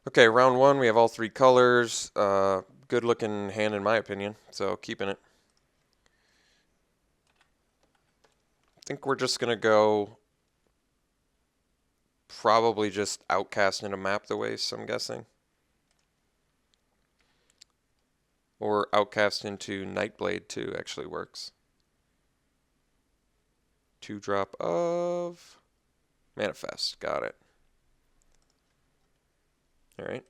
Okay, round one, we have all three colors. Good looking hand in my opinion, so keeping it. I think we're just gonna go probably just Outcast into Map the Waste, I'm guessing. Or Outcast into Nightblade too actually works. 2-drop of Manifest. Got it. Alright.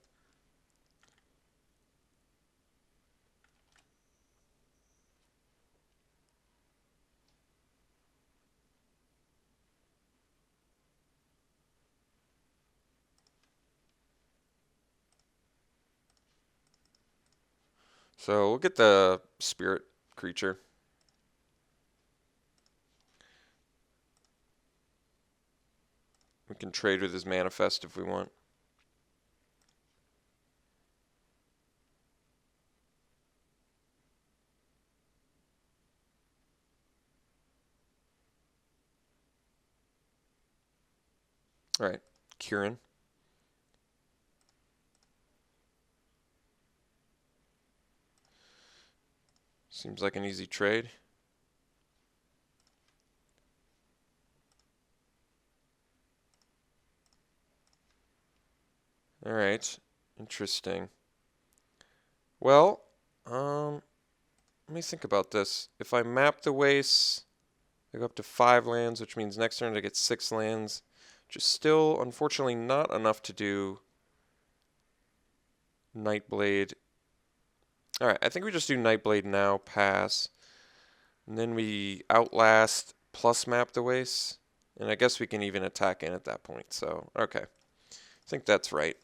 So we'll get the spirit creature. We can trade with his manifest if we want. Alright, Kieran. Seems like an easy trade. Alright, interesting. Well, let me think about this. If I map the wastes, I go up to 5 lands, which means next turn I get 6 lands, which is still, unfortunately, not enough to do Nightblade. Alright, I think we just do Nightblade now, pass. And then we Outlast plus map the wastes. And I guess we can even attack in at that point, so, okay. I think that's right.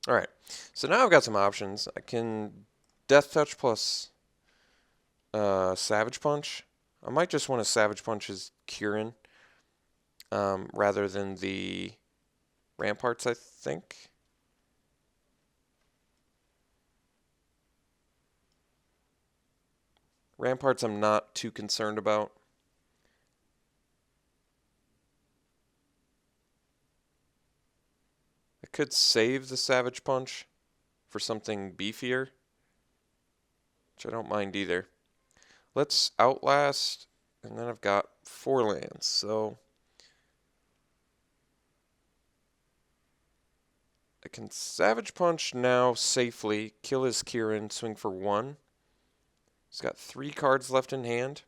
Alright, so now I've got some options. I can Death Touch plus Savage Punch. I might just want to Savage Punch as Kieran rather than the Ramparts, I think. Ramparts I'm not too concerned about. I could save the Savage Punch for something beefier, which I don't mind either. Let's Outlast, and then I've got 4 lands, so I can Savage Punch now safely, kill his Kieran, swing for 1. He's got 3 cards left in hand.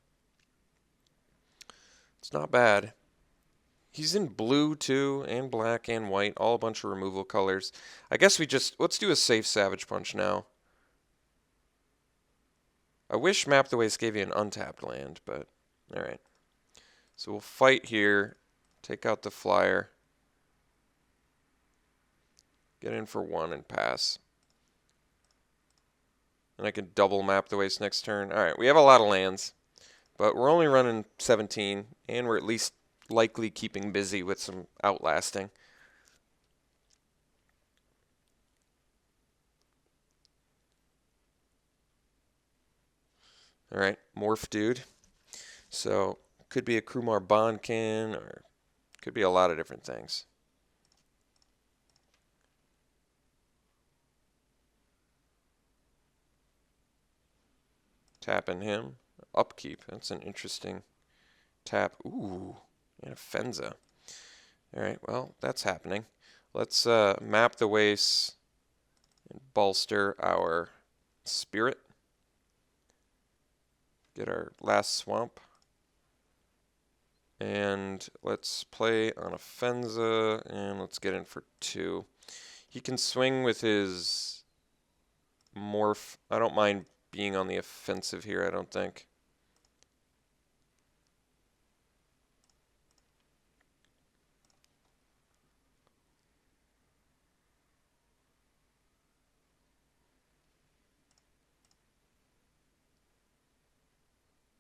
It's not bad. He's in blue too, and black and white, all a bunch of removal colors. I guess let's do a safe Savage Punch now. I wish Map the Waste gave you an untapped land, but alright. So we'll fight here, take out the flyer, get in for 1 and pass. And I can double Map the Waste next turn. Alright, we have a lot of lands, but we're only running 17, and we're at least likely keeping busy with some outlasting. Alright, Morph Dude. So, could be a Krumar Bonkin, or could be a lot of different things. Tapping him. Upkeep. That's an interesting tap. Ooh, and a Fenza. Alright, well, that's happening. Let's map the waste and bolster our spirit. Get our last swamp. And let's play on a Fenza, and let's get in for 2. He can swing with his morph. I don't mind being on the offensive here, I don't think.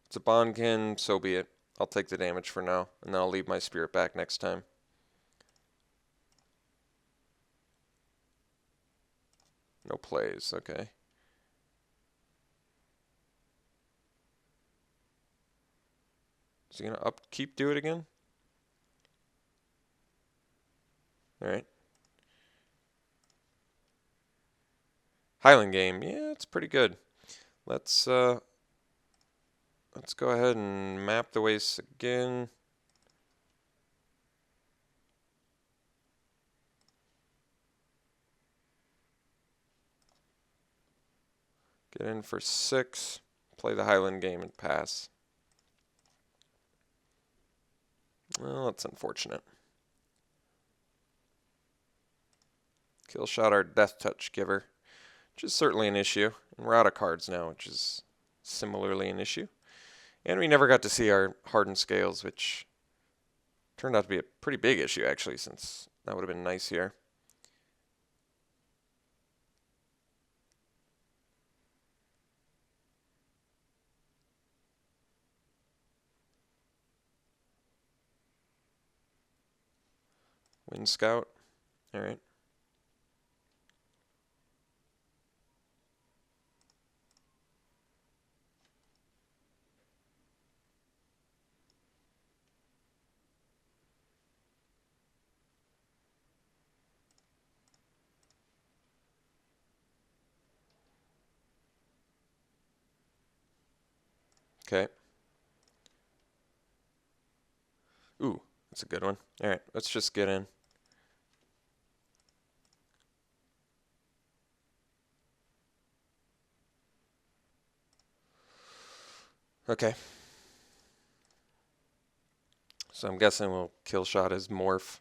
It's a Bonkin, so be it. I'll take the damage for now, and then I'll leave my spirit back next time. No plays, okay. Is he gonna do it again? Alright. Highland game, yeah, it's pretty good. Let's go ahead and map the wastes again. Get in for 6, play the Highland game and pass. Well, that's unfortunate. Kill shot our death touch giver, which is certainly an issue. And we're out of cards now, which is similarly an issue. And we never got to see our hardened scales, which turned out to be a pretty big issue, actually, since that would have been nice here. Wind Scout. All right. Okay. Ooh, that's a good one. All right, let's just get in. Okay. So I'm guessing we'll kill shot his morph.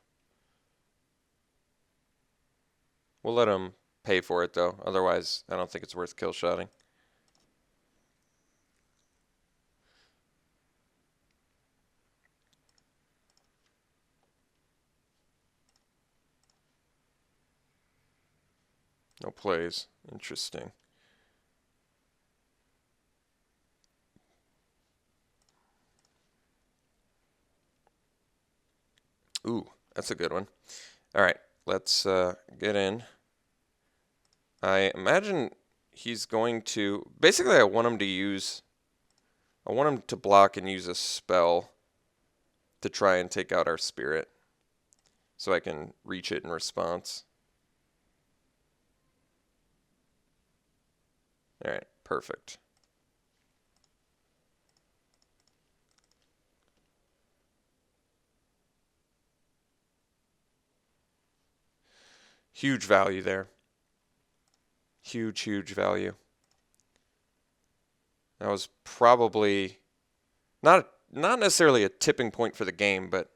We'll let him pay for it, though. Otherwise, I don't think it's worth kill shotting. No plays. Interesting. Ooh, that's a good one. All right, let's get in. I imagine he's going to... Basically, I want him to block and use a spell to try and take out our spirit, so I can reach it in response. All right, perfect. Huge value there. Huge, huge value. That was probably not necessarily a tipping point for the game, but,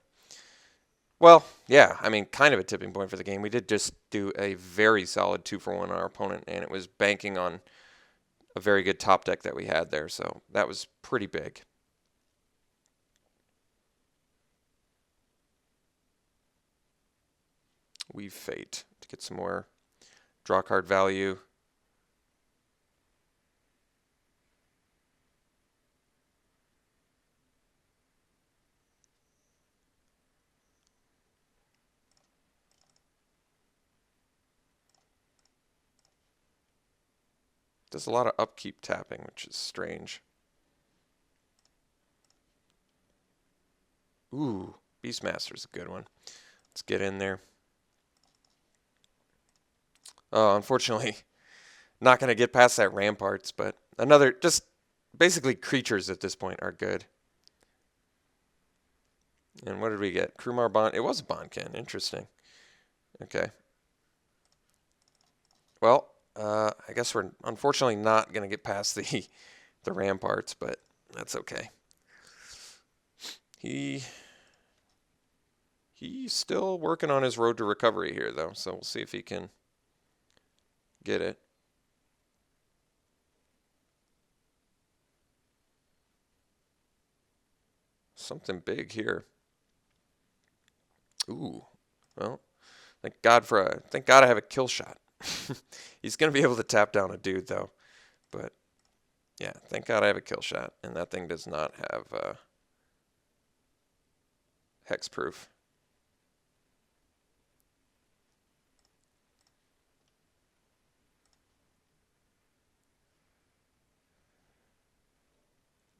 well, yeah, I mean, kind of a tipping point for the game. We did just do a very solid 2-for-1 on our opponent, and it was banking on a very good top deck that we had there, so that was pretty big. Weave Fate to get some more draw card value. Does a lot of upkeep tapping, which is strange. Ooh, Beastmaster's a good one. Let's get in there. Oh, unfortunately, not going to get past that Ramparts, but another, just basically creatures at this point are good. And what did we get? Krumar Bond. It was a Bondkin. Interesting. Okay. Well, I guess we're unfortunately not going to get past the Ramparts, but that's okay. He's still working on his road to recovery here, though, so we'll see if he can get it. Something big here. Ooh. Well, thank God I have a kill shot. He's going to be able to tap down a dude, though. But, yeah, thank God I have a kill shot. And that thing does not have hexproof.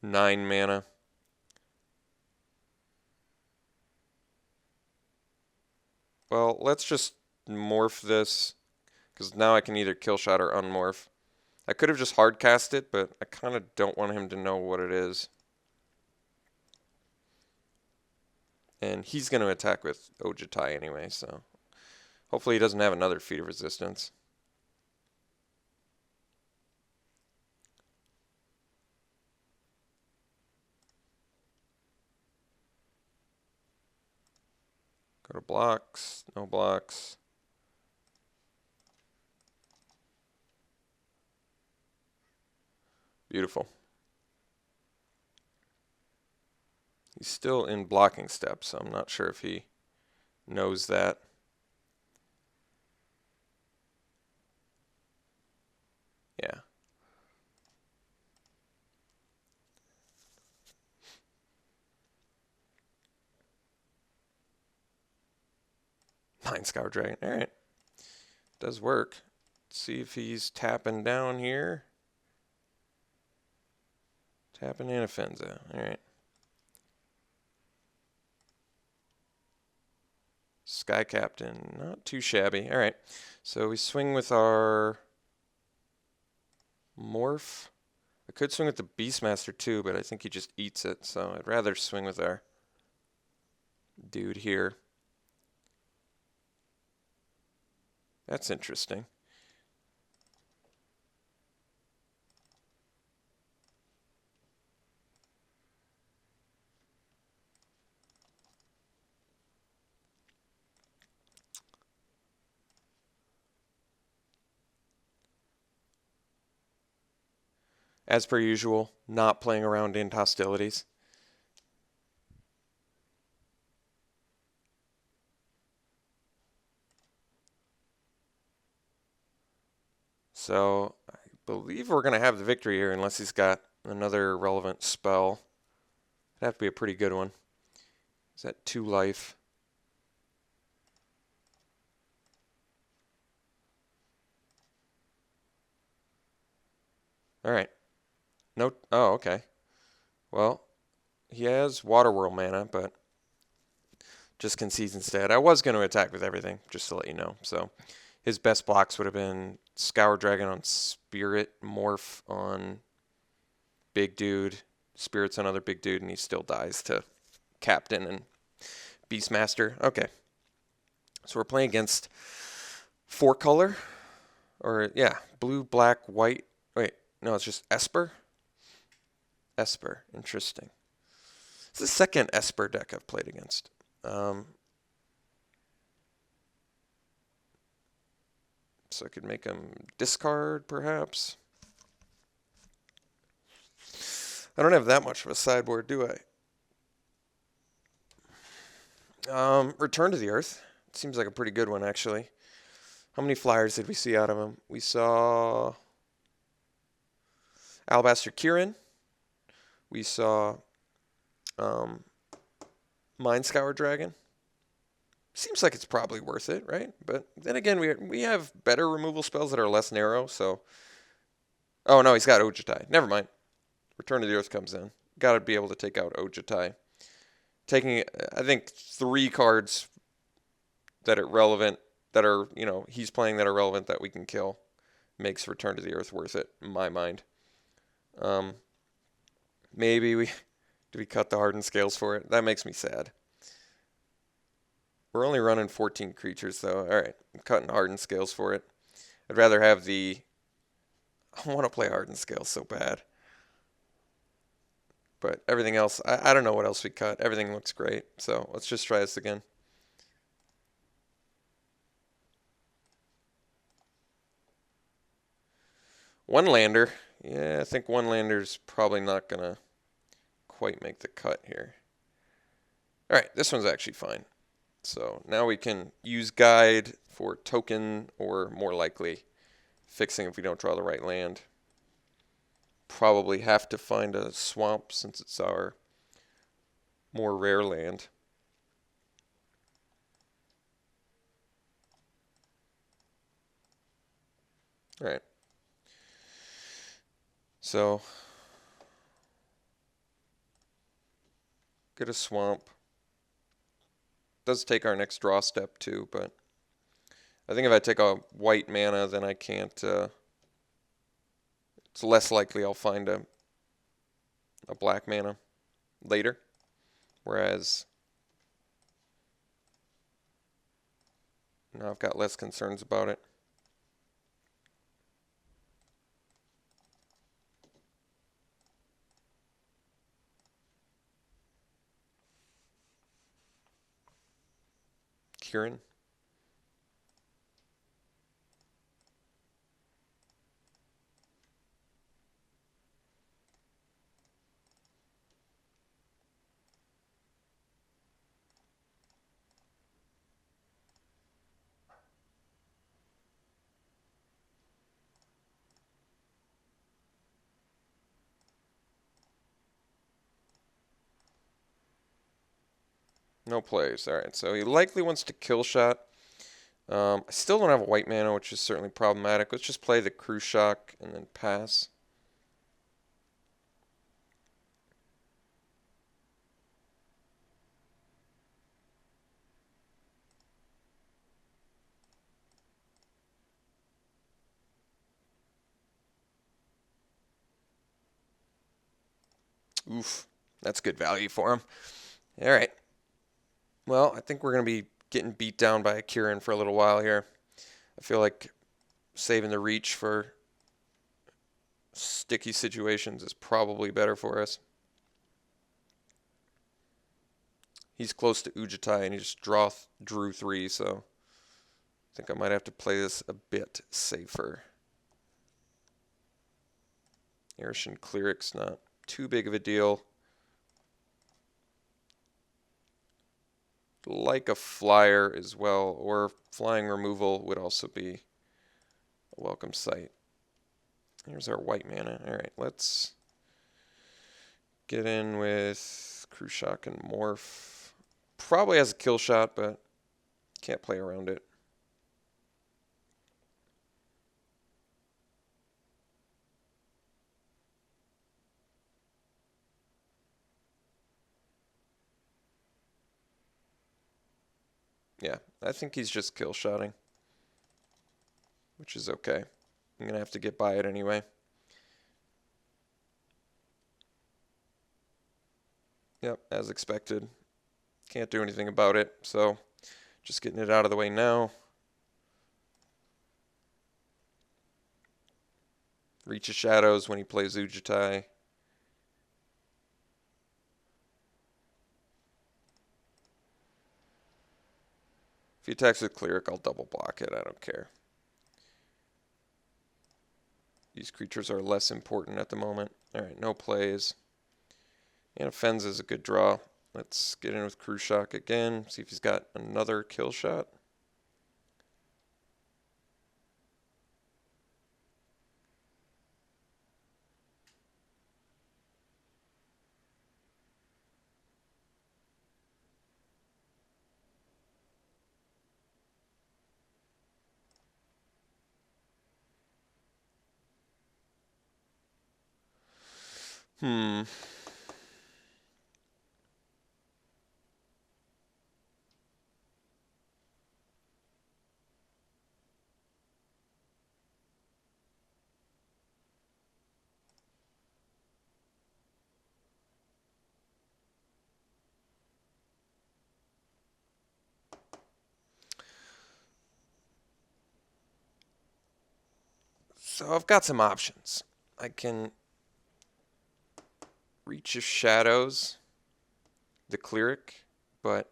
Nine mana. Well, let's just morph this, because now I can either kill shot or unmorph. I could have just hard cast it, but I kind of don't want him to know what it is. And he's going to attack with Ojutai anyway, so hopefully he doesn't have another Feat of Resistance. Go to blocks, no blocks. Beautiful. He's still in blocking steps, so I'm not sure if he knows that. Yeah. Mind Scour Dragon. Alright. Does work. Let's see if he's tapping down here. Tapping Anafenza. Alright. Sky Captain. Not too shabby. Alright. So we swing with our Morph. I could swing with the Beastmaster too, but I think he just eats it. So I'd rather swing with our dude here. That's interesting. As per usual, not playing around in hostilities. So I believe we're going to have the victory here unless he's got another relevant spell. It'd have to be a pretty good one. Is that 2 life? Alright. No. Oh, okay. Well, he has Water Whirl mana, but just concedes instead. I was going to attack with everything, just to let you know. So his best blocks would have been Scour Dragon on Spirit, Morph on Big Dude, Spirits on other Big Dude, and he still dies to Captain and Beastmaster. Okay. So we're playing against 4 color, or yeah, blue, black, white. Wait, no, it's just Esper. Esper, interesting. It's the second Esper deck I've played against. So I could make him discard, perhaps. I don't have that much of a sideboard, do I? Return to the Earth. Seems like a pretty good one, actually. How many flyers did we see out of him? We saw Alabaster Kirin. We saw Mind Scour Dragon. Seems like it's probably worth it, right? But then again, we have better removal spells that are less narrow, so... Oh, no, he's got Ojutai. Never mind. Return to the Earth comes in. Got to be able to take out Ojutai. Taking, I think, 3 cards that are relevant, that are, you know, he's playing that are relevant that we can kill, makes Return to the Earth worth it, in my mind. Maybe do we cut the Hardened Scales for it? That makes me sad. We're only running 14 creatures, though. Alright, I'm cutting Hardened Scales for it. I'd rather have the... I want to play Hardened Scales so bad. But everything else, I don't know what else we cut. Everything looks great. So let's just try this again. One lander. Yeah, I think one lander's probably not going to quite make the cut here. Alright, this one's actually fine. So now we can use Guide for token, or more likely fixing if we don't draw the right land. Probably have to find a swamp since it's our more rare land. Alright. So, get a swamp. Does take our next draw step too, but I think if I take a white mana, then I can't. It's less likely I'll find a black mana later. Whereas now I've got less concerns about it. Kieran. No plays. Alright, so he likely wants to kill shot. I still don't have a white mana, which is certainly problematic. Let's just play the Cruise Shock and then pass. Oof, that's good value for him. Alright. Well, I think we're going to be getting beat down by a Kieran for a little while here. I feel like saving the reach for sticky situations is probably better for us. He's close to Ujitai and he just drew 3, so I think I might have to play this a bit safer. Arishan Cleric's not too big of a deal. Like a flyer as well, or flying removal would also be a welcome sight. Here's our white mana. Alright, let's get in with Cruise Shock and Morph. Probably has a kill shot, but can't play around it. Yeah, I think he's just kill shotting, which is okay. I'm going to have to get by it anyway. Yep, as expected. Can't do anything about it, so just getting it out of the way now. Reach of Shadows when he plays Ujitai. If he attacks with Cleric, I'll double block it. I don't care. These creatures are less important at the moment. Alright, no plays. And offends is a good draw. Let's get in with Cruise Shock again. See if he's got another kill shot. So I've got some options. I can Reach of Shadows the Cleric, but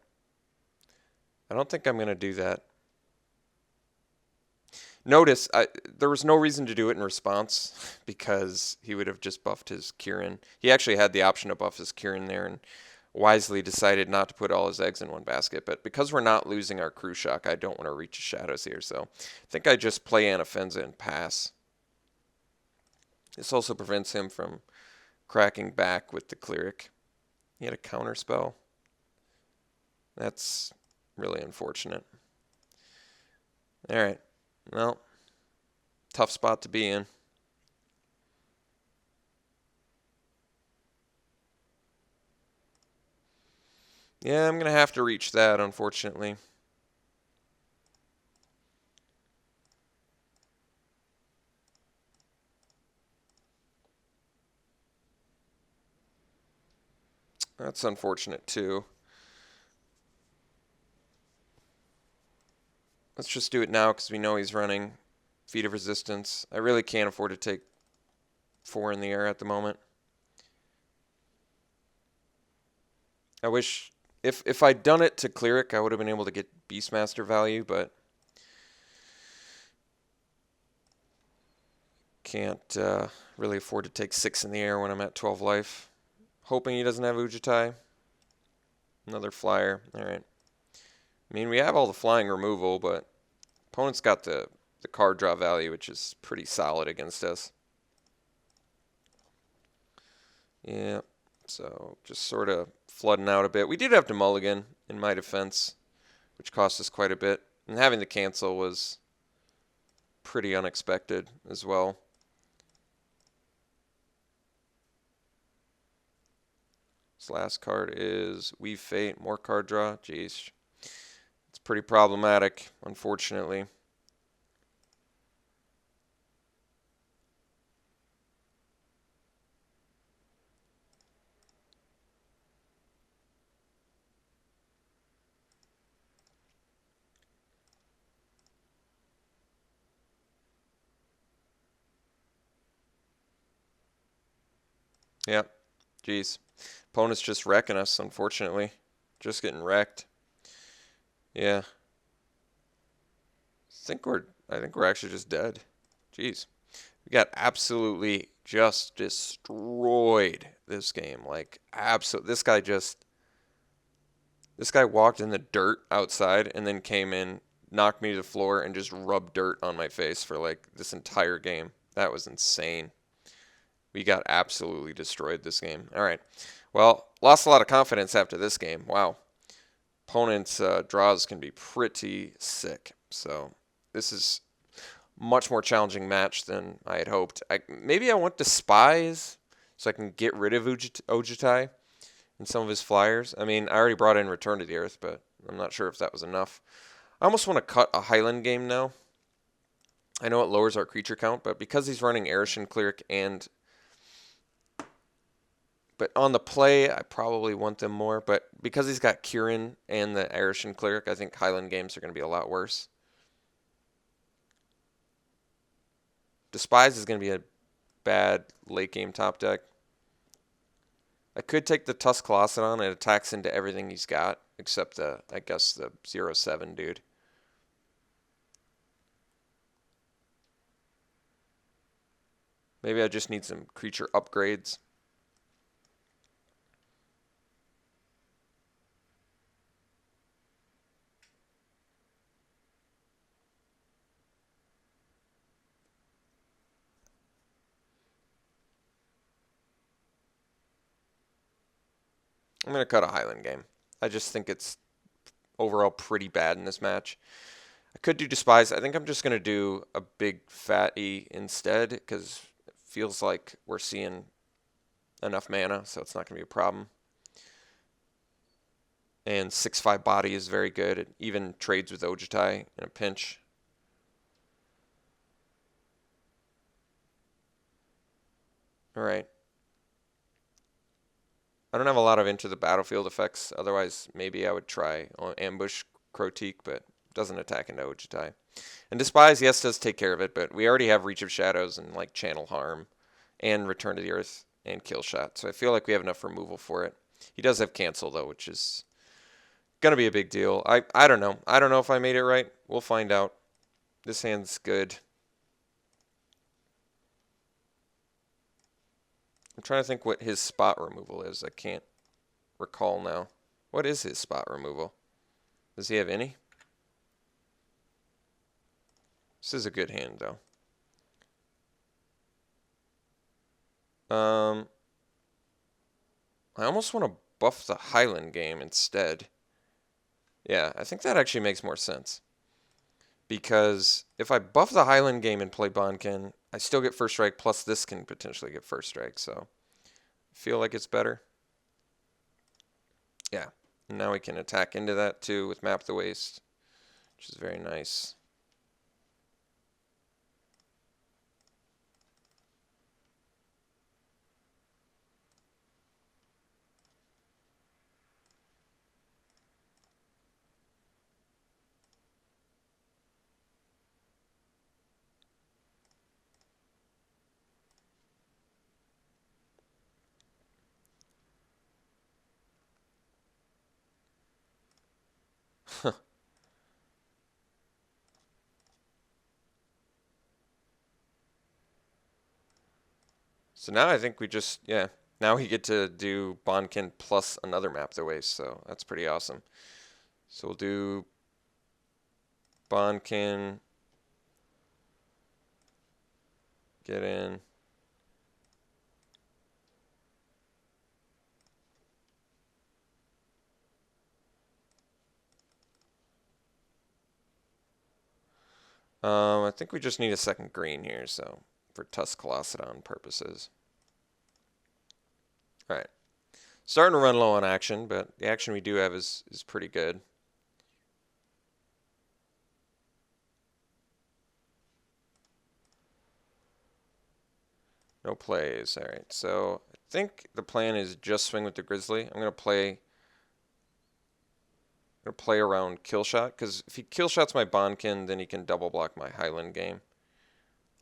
I don't think I'm going to do that. Notice, there was no reason to do it in response because he would have just buffed his Kieran. He actually had the option to buff his Kieran there and wisely decided not to put all his eggs in one basket. But because we're not losing our Cruise Shock, I don't want to Reach of Shadows here. So I think I just play Anafenza and pass. This also prevents him from cracking back with the Cleric. He had a counter spell. That's really unfortunate. Alright. Well, Tough spot to be in. Yeah, I'm going to have to reach that, unfortunately. That's unfortunate, too. Let's just do it now because we know he's running Feat of Resistance. I really can't afford to take 4 in the air at the moment. I wish... If I'd done it to Cleric, I would have been able to get Beastmaster value, but... Can't really afford to take 6 in the air when I'm at 12 life. Hoping he doesn't have Ujitai. Another flyer. Alright. I mean, we have all the flying removal, but opponent's got the card draw value, which is pretty solid against us. Yeah, so just sort of flooding out a bit. We did have to mulligan in my defense, which cost us quite a bit. And having to cancel was pretty unexpected as well. This last card is Weave Fate, more card draw. Jeez. It's pretty problematic, unfortunately. Yeah, jeez. Opponent's just wrecking us, unfortunately. Just getting wrecked. Yeah. I think we're actually just dead. Jeez. We got absolutely just destroyed this game. Like, this guy walked in the dirt outside and then came in, knocked me to the floor, and just rubbed dirt on my face for like this entire game. That was insane. We got absolutely destroyed this game. All right. Well, lost a lot of confidence after this game. Wow. Opponent's draws can be pretty sick. So this is much more challenging match than I had hoped. Maybe I want Despise so I can get rid of Ojitai and some of his flyers. I mean, I already brought in Return to the Earth, but I'm not sure if that was enough. I almost want to cut a Highland game now. I know it lowers our creature count, but because he's running Arishan Cleric but on the play, I probably want them more. But because he's got Kieran and the Arishan Cleric, I think Highland games are going to be a lot worse. Despise is going to be a bad late game top deck. I could take the Tusk Colossadon and it attacks into everything he's got, except I guess the 0/7 dude. Maybe I just need some creature upgrades. I'm going to cut a Highland game. I just think it's overall pretty bad in this match. I could do Despise. I think I'm just going to do a big fat E instead because it feels like we're seeing enough mana, so it's not going to be a problem. And 6/5 body is very good. It even trades with Ojitai in a pinch. Alright. I don't have a lot of Into the Battlefield effects. Otherwise, maybe I would try Ambush Crotique, but it doesn't attack into Ojitai. And Despise, yes, does take care of it, but we already have Reach of Shadows and like Channel Harm and Return to the Earth and Kill Shot. So I feel like we have enough removal for it. He does have Cancel, though, which is going to be a big deal. I don't know. I don't know if I made it right. We'll find out. This hand's good. I'm trying to think what his spot removal is. I can't recall now. What is his spot removal? Does he have any? This is a good hand, though. I almost want to buff the Highland game instead. Yeah, I think that actually makes more sense. because if I buff the Highland game and play Bonkin, I still get first strike, plus this can potentially get first strike, so I feel like it's better. Yeah, and now we can attack into that too with Map the Waste, which is very nice. So now I think we just, yeah, now we get to do Bonkin plus another Map the Waste, so that's pretty awesome. So we'll do Bonkin, get in. I think we just need a second green here, so for Tuscalocedon purposes. All right. Starting to run low on action, but the action we do have is pretty good. No plays. All right. So I think the plan is just swing with the Grizzly. I'm gonna play around Killshot, because if he Killshots my Bonkin, then he can double block my Highland game.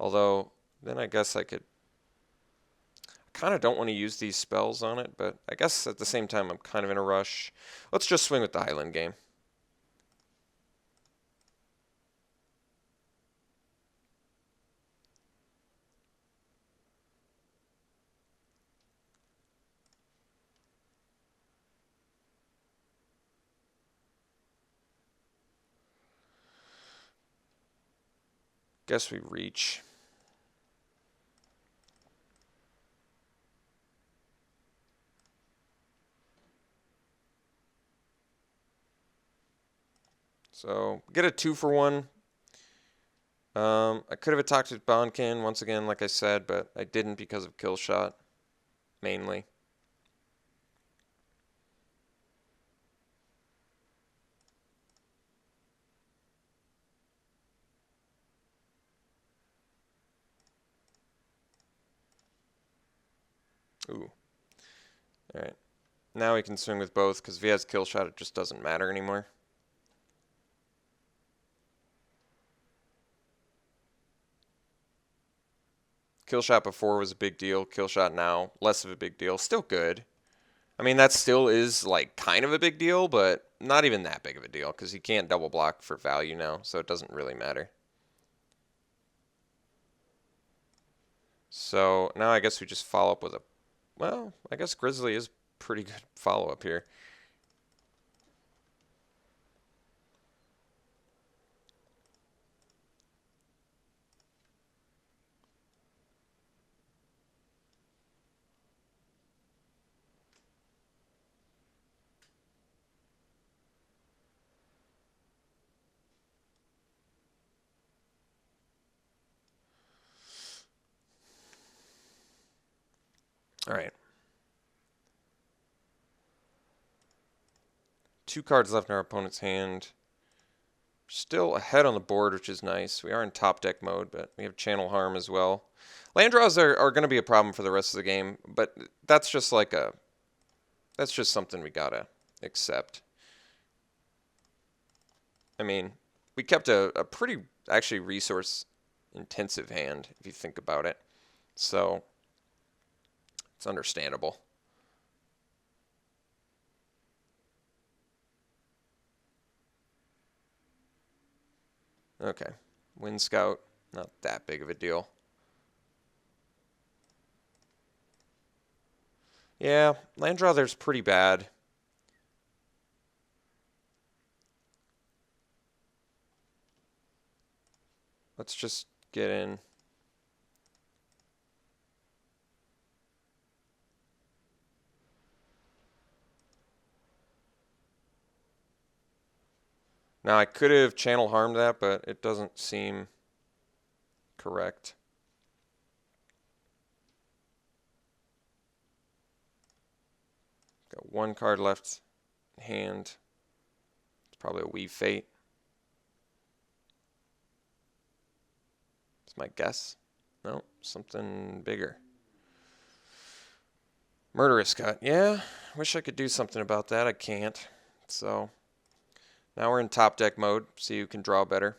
Although then I guess I could. I kind of don't want to use these spells on it, but I guess at the same time I'm kind of in a rush. Let's just swing with the Highland game. Guess we reach. So get a 2-for-1. I could have attacked with Bonkin once again, like I said, but I didn't because of Killshot, mainly. Ooh. All right. Now we can swing with both, because if he has Killshot, it just doesn't matter anymore. Killshot before was a big deal. Killshot now, less of a big deal. Still good. I mean, that still is, like, kind of a big deal, but not even that big of a deal, because he can't double block for value now, so it doesn't really matter. So now I guess we just follow up with a... Well, I guess Grizzly is pretty good follow-up here. All right. 2 cards left in our opponent's hand. Still ahead on the board, which is nice. We are in top deck mode, but we have Channel Harm as well. Land draws are going to be a problem for the rest of the game, but that's just like that's just something we gotta accept. I mean, we kept a pretty, actually, resource-intensive hand, if you think about it. So, it's understandable. Okay. Wind Scout, not that big of a deal. Yeah, land draw there's pretty bad. Let's just get in. Now, I could have channel harmed that, but it doesn't seem correct. Got one card left in hand. It's probably a Weave Fate. It's my guess. No, something bigger. Murderous Cut. Yeah, wish I could do something about that. I can't. So now we're in top deck mode, so you can draw better.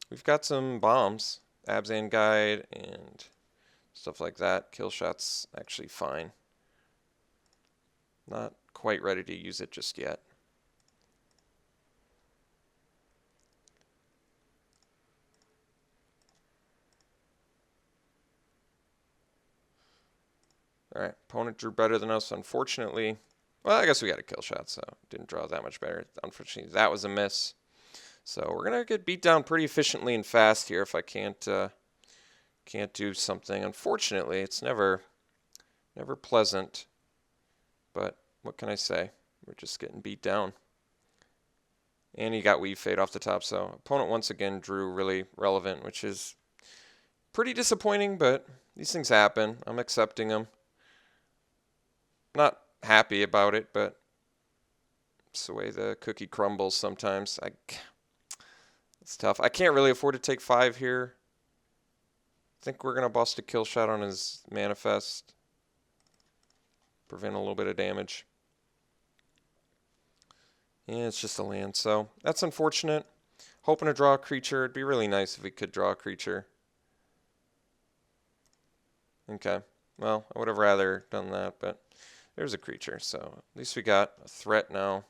We've got some bombs, Abzan Guide and stuff like that. Kill shot's actually fine. Not quite ready to use it just yet. Alright, opponent drew better than us, unfortunately. Well, I guess we got a kill shot, so didn't draw that much better. Unfortunately, that was a miss. So we're going to get beat down pretty efficiently and fast here if I can't do something. Unfortunately, it's never pleasant. But what can I say? We're just getting beat down. And he got Weave Fade off the top, so opponent once again drew really relevant, which is pretty disappointing, but these things happen. I'm accepting them. Not happy about it, but it's the way the cookie crumbles sometimes. It's tough. I can't really afford to take 5 here. I think we're going to bust a kill shot on his manifest. Prevent a little bit of damage. Yeah, it's just a land, so that's unfortunate. Hoping to draw a creature. It'd be really nice if we could draw a creature. Okay. Well, I would have rather done that, but there's a creature, so at least we got a threat now.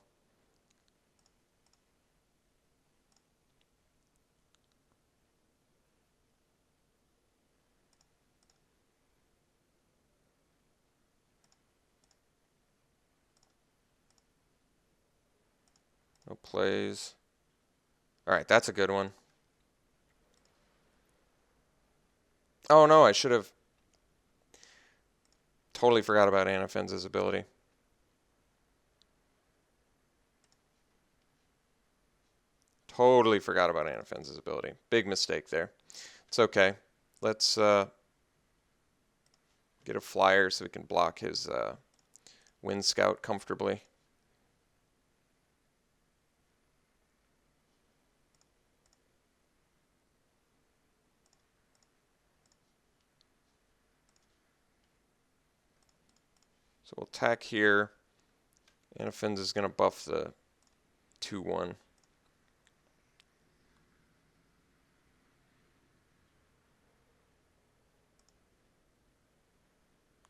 No plays. All right, that's a good one. Oh no, I should have totally forgot about Anafenz's ability. Totally forgot about Anafenz's ability. Big mistake there. It's okay. Let's get a flyer so we can block his Wind Scout comfortably. So we'll attack here. Anafenz is going to buff the 2/1.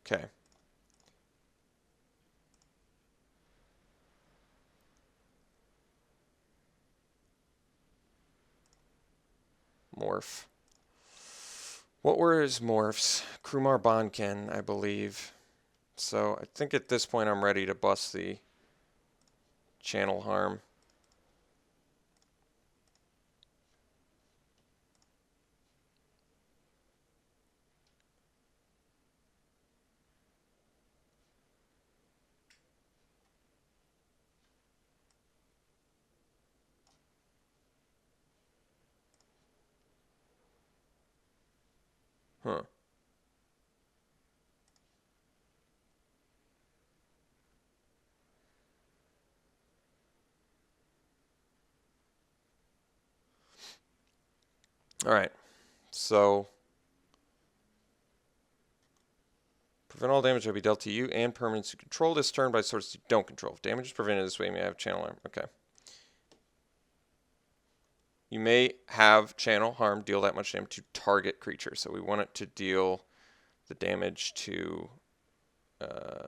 Okay. Morph. What were his morphs? Krumar Bonken, I believe. So I think at this point I'm ready to bust the channel harm. Huh. All right. So prevent all damage that will be dealt to you and permanents you control this turn by sources you don't control. If damage is prevented this way, you may have channel harm. Okay. You may have channel harm deal that much damage to target creature. So we want it to deal the damage to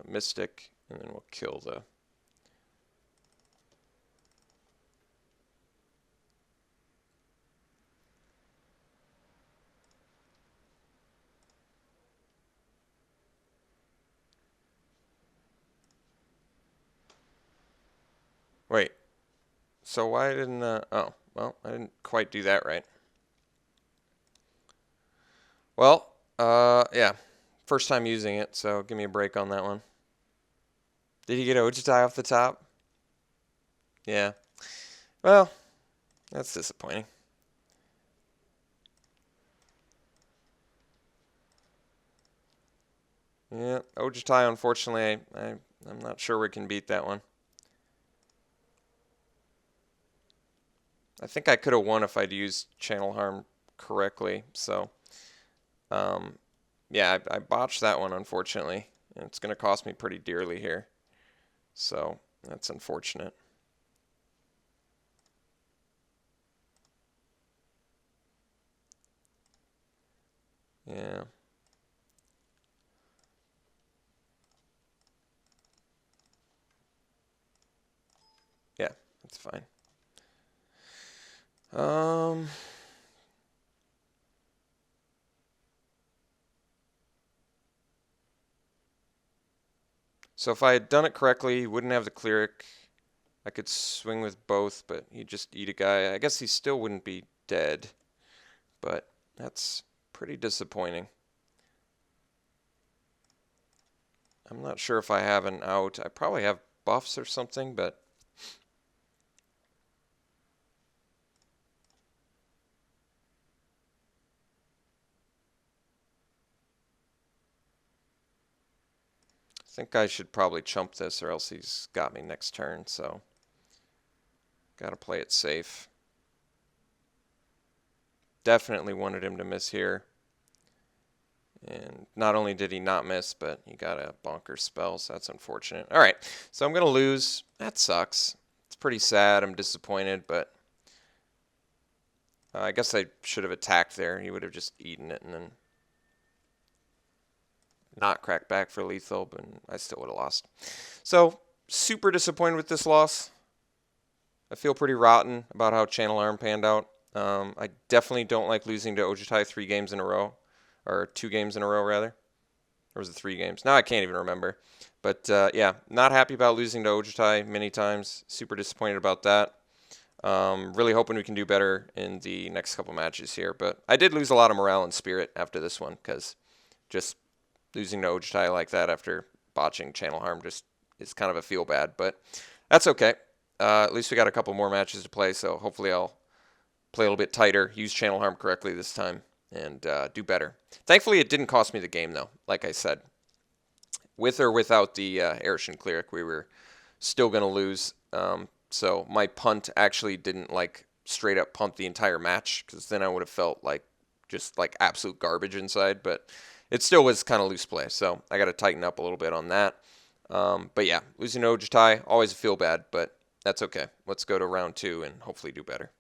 Mystic, and then we'll kill the... Wait. So why didn't... oh, well, I didn't quite do that right. Well, yeah. First time using it, so give me a break on that one. Did he get Ojitai off the top? Yeah. Well, that's disappointing. Yeah, Ojitai, unfortunately, I'm not sure we can beat that one. I think I could have won if I'd used Channel Harm correctly. So, um, yeah, I botched that one, unfortunately. And it's going to cost me pretty dearly here. So, that's unfortunate. Yeah. Yeah, that's fine. Um, so if I had done it correctly, he wouldn't have the cleric. I could swing with both, but he'd just eat a guy. I guess he still wouldn't be dead, but that's pretty disappointing. I'm not sure if I have an out. I probably have buffs or something, but I think I should probably chump this or else he's got me next turn, so gotta play it safe. Definitely wanted him to miss here. And not only did he not miss, but he got a bonker spell, so that's unfortunate. All right, so I'm going to lose. That sucks. It's pretty sad. I'm disappointed, but I guess I should have attacked there. He would have just eaten it and then not cracked back for lethal, but I still would have lost. So, super disappointed with this loss. I feel pretty rotten about how Channel Arm panned out. I definitely don't like losing to Ojitai 3 games in a row, or 2 games in a row, rather. Or was it 3 games? Now I can't even remember. But yeah, not happy about losing to Ojitai many times. Super disappointed about that. Really hoping we can do better in the next couple matches here. But I did lose a lot of morale and spirit after this one because just losing to Ojitai like that after botching Channel Harm just is kind of a feel bad. But that's okay. At least we got a couple more matches to play, so hopefully I'll play a little bit tighter, use Channel Harm correctly this time, and do better. Thankfully, it didn't cost me the game, though, like I said. With or without the Arishan Cleric, we were still going to lose. So my punt actually didn't like straight up punt the entire match because then I would have felt like just like absolute garbage inside. But it still was kind of loose play, so I got to tighten up a little bit on that. But yeah, losing to Ojitai, always feel bad, but that's okay. Let's go to round 2 and hopefully do better.